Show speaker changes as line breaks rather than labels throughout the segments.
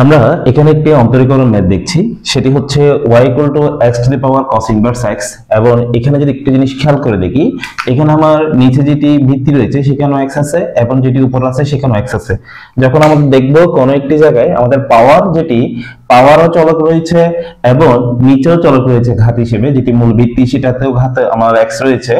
আমরা এখানে একটি অন্তরীকরণ ম্যাথ দেখছি, সেটি হচ্ছে y x to the power cos inverse x। এবং এখানে যদি একটি জিনিস খেয়াল করে দেখি, এখানে আমার নিচে যেটি ভিত্তি রয়েছে সেখানেও x আছে এবং যেটি উপর আছে সেখানেও x আছে। যখন আমরা দেখব কোনো একটি জায়গায় আমাদের পাওয়ার পাওয়ারও চলক রয়েছে এবং নিচেও চলক রয়েছে ঘাত হিসেবে, যেটি মূল ভিত্তি সেটাতেও ঘাত আমার x রয়েছে,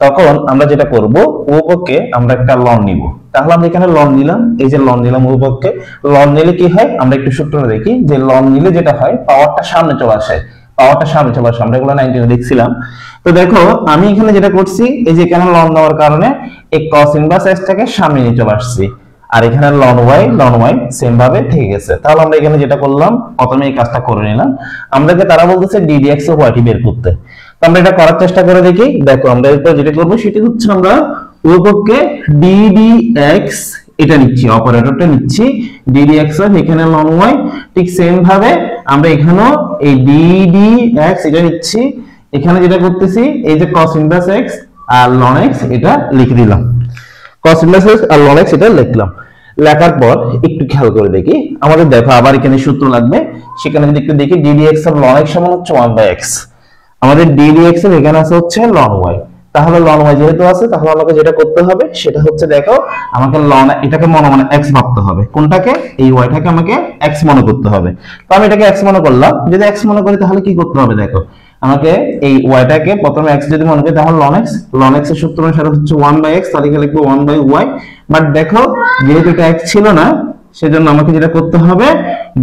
তখন আমরা যেটা করব উভয়পক্ষে আমরা একটা লন নিব। তাহলে আমরা এখানে লন নিলাম, এই যে লন নিলাম উভয়পক্ষে। লন নিলে কি হয় আমরা একটু সূত্রটা দেখি, যে লন নিলে যেটা হয় পাওয়ারটা সামনে চলে আসে, আমরা এগুলো 19 দেখছিলাম। তো দেখো আমি এখানে যেটা করছি, এই যে এখানে লন দেওয়ার কারণে এই cos ইনভার্স x টাকে সামনে নিয়ে চলে আসছি, আর এখানে লন y সেম ভাবে থেকে গেছে। তাহলে আমরা এখানে যেটা করলাম, প্রথমে এই কাজটা করে নিলাম। আমাদেরকে তারা বলতেছে ddx ও y বের করতে, তো আমরা এটা করার চেষ্টা করে দেখি। দেখো আমরা এরপর যেটা করব সেটা হচ্ছে আমরা উভয়পক্ষে ddx এটা নিচ্ছি, অপারেটরটা নিচ্ছি ddx এখানে ln y, ঠিক সেম ভাবে আমরা এখানেও এই ddx এটা নিচ্ছি। এখানে যেটা করতেছি এই যে cos ইনভার্স x আর ln x এটা লিখে দিলাম, cos ইনভার্স x আর ln x এটা লিখলাম। লেখার পর একটু খেয়াল করে দেখি, আমাদের দেখো আবার এখানে সূত্র লাগবে। সেখানে যদি একটু দেখি ddx আর ln x সমান হচ্ছে 1/x। আমাদের ddx এর এখানে আছে হচ্ছে ln y, তাহলে ln y যেহেতু আছে তাহলে আমাকে যেটা করতে হবে সেটা হচ্ছে দেখো আমাকে ln এটাকে মনে মনে x ভাবতে হবে। কোনটাকে? এই y টাকে আমাকে x মনে করতে হবে। তো আমি এটাকে x মনে করলাম। যদি x মনে করি তাহলে কি করতে হবে দেখো, আমাকে এই y টাকে প্রথমে x যদি মনে করি তাহলে ln x এর সূত্র অনুসারে হচ্ছে 1/x, তাহলে লিখবো 1/y। বাট দেখো যেহেতু এটা x ছিল না, সেজন্য আমাকে যেটা করতে হবে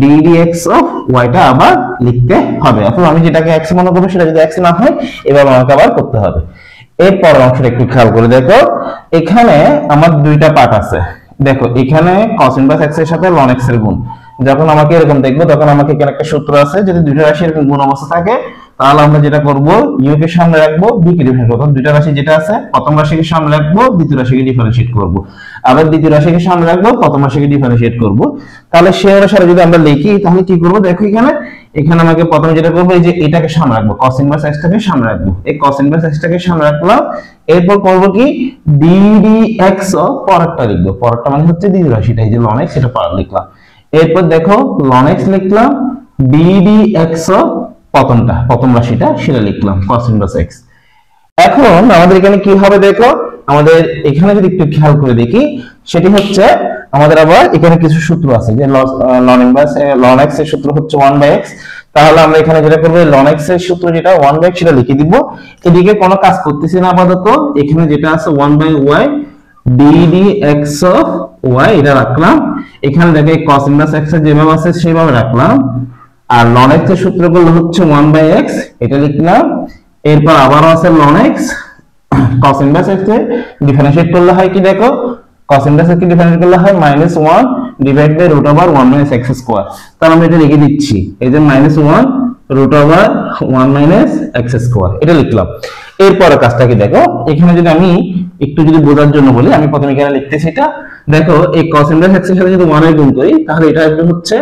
ddx অফ y টা আবার লিখতে হবে। অথবা আমি যেটাকে x মনে করব সেটা যদি x না হয় এভাবে আমাকে আবার করতে হবে। এরপর অংশটা একটু খেয়াল করে দেখো, এখানে আমার দুইটা পার্ট আছে। দেখো এখানে cos ইনভার্স x এর সাথে ln x এর গুণ। যখন আমাকে এরকম দেখবো তখন আমাকে এখানে একটা সূত্র আছে, যদি দুইটা রাশি এরকম গুণ অবস্থা থাকে তাহলে আমরা যেটা করব u কে সামনে রাখবো, b কে ডিফারেন্সিয়েট করব। দুইটা রাশি যেটা আছে প্রথম রাশিকে সামনে রাখবো, দ্বিতীয় রাশিকে ডিফারেন্সিয়েট করব। আবার দ্বিতীয় রাশিকে সামনে রাখবো, প্রথম রাশিকে ডিফারেন্সিয়েট করব। তাহলে সেই অনুসারে যদি আমরা লিখি তাহলে কি করব দেখো, এখানে আমাকে প্রথমে যেটা করব এই যে এটাকে সামনে রাখবো, cos ইনভার্স x টাকে সামনে রাখবো। এই cos ইনভার্স x টাকে সামনে রাখলাম। এরপর করব কি ddx ও পরেরটা লিখবো, পরেরটা মানে হচ্ছে দ্বিতীয় রাশিটা, এই যে ln x এটা পরে লিখলাম। এরপর দেখো ln x লিখলাম, ddx ও প্রথম রাশিটা সেটা লিখলাম cos ইনভার্স x। এখন আমাদের এখানে কি হবে দেখো, আমাদের এখানে যদি একটু খেয়াল করে দেখি সেটি হচ্ছে আমাদের আবার এখানে কিছু সূত্র আছে, যে ln x এর সূত্র হচ্ছে 1/x। তাহলে আমরা এখানে যেটা করব ln x এর সূত্র যেটা 1/x সেটা লিখে দিব। এদিকে কোনো কাজ করতেছি না আপাতত, এখানে যেটা আছে 1/y ddx অফ y এটা রাখলাম। এখানে দেখো cos ইনভার্স x এর যেভাবে আছে সেভাবে রাখলাম। আর ln x এর সূত্রগুলো হচ্ছে 1/x এটা লিখলাম। এরপর আবারও আছে ln x, cos inverse x এ ডিফারেন্সিয়েট করলে হয় কি দেখো, cos ইনভার্স x কে ডিফারেন্সিয়েট করলে হয় -1 ডিভাইড বাই √1 - x²। তাহলে আমরা এটা লিখে দিচ্ছি, এই যে -1 √1 - x², এটা লিখলাম। এরপরের কাজটা কি দেখো, এখানে যদি আমি একটু যদি বোঝার জন্য বলি, আমি প্রথমে এখানে লিখতেছি এটা দেখো, এই cos ইনভার্স x এর সাথে যদি 1 এর গুণ করি তাহলে এটা আসবে হচ্ছে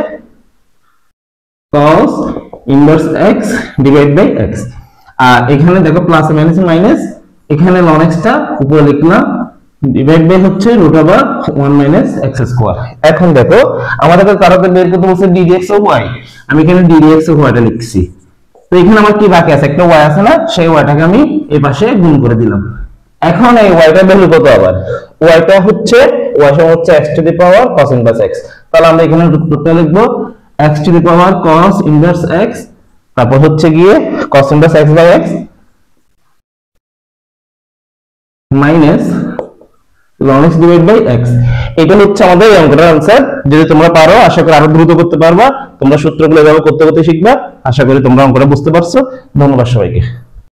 cos inverse x divide by x। আর এখানে দেখো প্লাস মাইনাস, এখানে ln x টা উপরে লিখলাম ডিভাইড বাই হচ্ছে √1 - x²। এখন দেখো আমাদের কারোকে বের করতে বলছে ddx অফ y, আমি এখানে ddx অফ y টা লিখছি। তো এখানে আমার কি বাকি আছে, একটা y আছে না, সেই y টাকে আমি এই পাশে গুণ করে দিলাম। এখন এই y টার ভ্যালু কত, আবার y টা হচ্ছে y সমান হচ্ছে x to the power cos inverse x। তাহলে আমরা এখানে রূপটা লিখবো x to the power cos inverse x, তারপর হচ্ছে গিয়ে cos inverse x/x minus ln x divide by x। এটা হচ্ছে আমাদের এই অঙ্কটার आंसर। যদি তোমরা পারো আশা করি আরো দ্রুত করতে পারবা, তোমরা সূত্রগুলো এভাবে করতে করতে শিখবা। আশা করি তোমরা অঙ্কটা বুঝতে পারছো। ধন্যবাদ সবাইকে।